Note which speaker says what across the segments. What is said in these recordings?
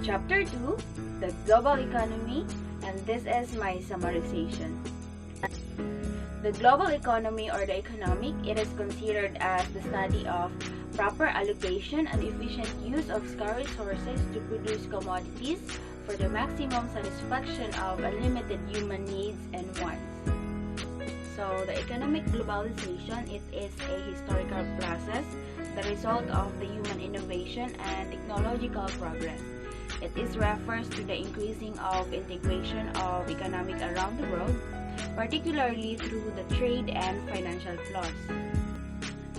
Speaker 1: Chapter 2, the global economy, and this is my summarization. The global economy or the economic, it is considered as the study of proper allocation and efficient use of scarce resources to produce commodities for the maximum satisfaction of unlimited human needs and wants. So, the economic globalization, it is a historical process, the result of the human innovation and technological progress. It refers to the increasing of integration of economic around the world, particularly through the trade and financial flows.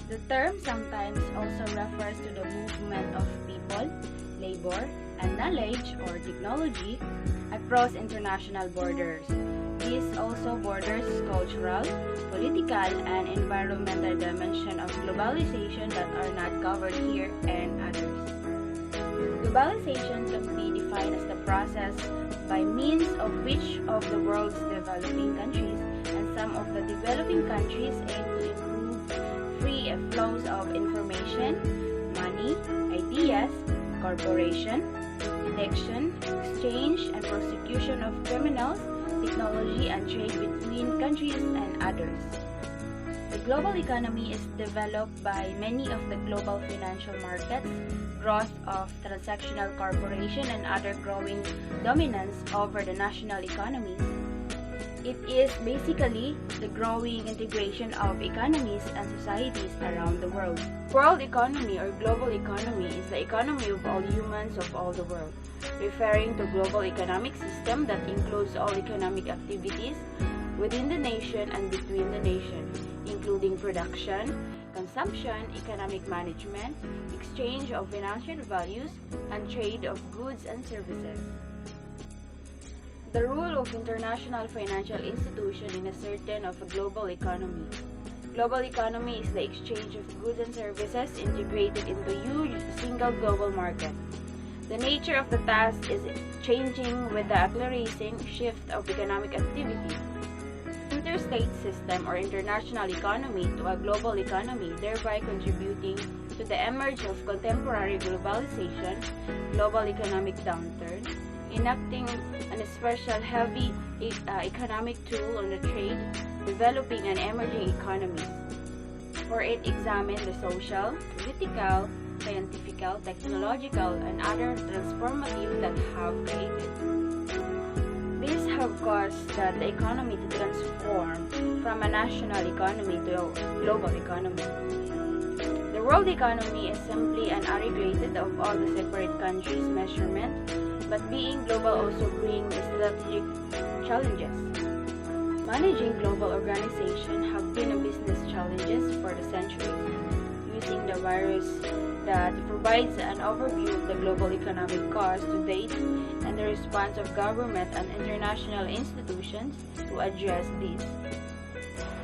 Speaker 1: The term sometimes also refers to the movement of people, labor, and knowledge or technology across international borders. This also borders cultural, political, and environmental dimension of globalization that are not covered here and others. Globalization can be defined as the process by means of which of the world's developing countries and some of the developing countries aim to improve free flows of information, money, ideas, cooperation, detection, exchange, and prosecution of criminals, technology, and trade between countries and others. The global economy is developed by many of the global financial markets, growth of transactional cooperation, and other growing dominance over the national economies. It is basically the growing integration of economies and societies around the world. World economy or global economy is the economy of all humans of all the world, referring to global economic system that includes all economic activities within the nation and between the nation, including production, consumption, economic management, exchange of financial values, and trade of goods and services. The role of international financial institutions in a certain of a global economy. Global economy is the exchange of goods and services integrated into a huge single global market. The nature of the task is changing with the accelerating shift of economic activity. Interstate system or international economy to a global economy, thereby contributing to the emergence of contemporary globalization, global economic downturn, enacting an special heavy economic tool on the trade, developing and emerging economies. For it examines the social, political, scientific, technological, and other transformative that have created. These have caused the economy to transform from a national economy to a global economy. The world economy is simply an aggregate of all the separate countries' measurement, but being global also brings strategic challenges. Managing global organization have been a business challenges for the centuries. Using the virus that provides an overview of the global economic cause to date and the response of government and international institutions to address this.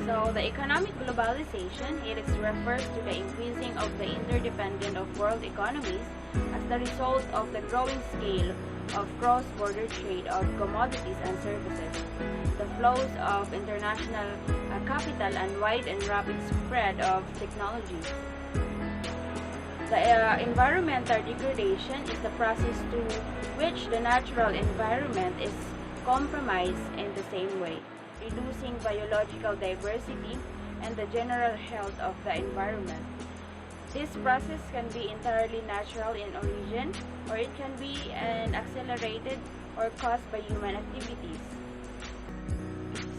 Speaker 1: So, the economic globalization, it refers to the increasing of the interdependence of world economies as the result of the growing scale of cross-border trade of commodities and services, the flows of international capital, and wide and rapid spread of technologies. The environmental degradation is the process through which the natural environment is compromised in the same way, reducing biological diversity and the general health of the environment. This process can be entirely natural in origin, or it can be accelerated or caused by human activities.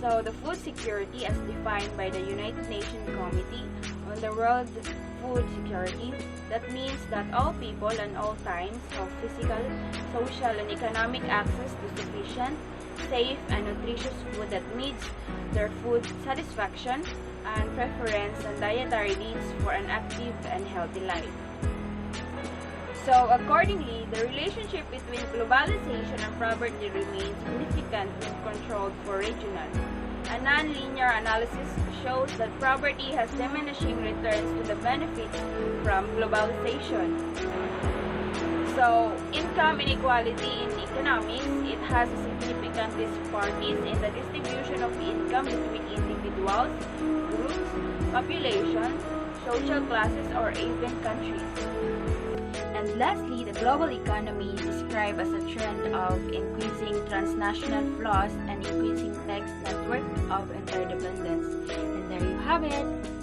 Speaker 1: So, the food security as defined by the United Nations Committee on the World Food Security, that means that all people and all times have physical, social, and economic access to sufficient, safe, and nutritious food that meets their food satisfaction and preference and dietary needs for an active and healthy life. So, accordingly, the relationship between globalization and poverty remains significant and controlled for regional. A non-linear analysis shows that poverty has diminishing returns to the benefits from globalization. So, income inequality in economics, it has a significant disparities in the distribution of income between individuals, groups, populations, social classes, or even countries. And lastly, the global economy describes described as a trend of increasing transnational flows and increasing text network of interdependence. And there you have it.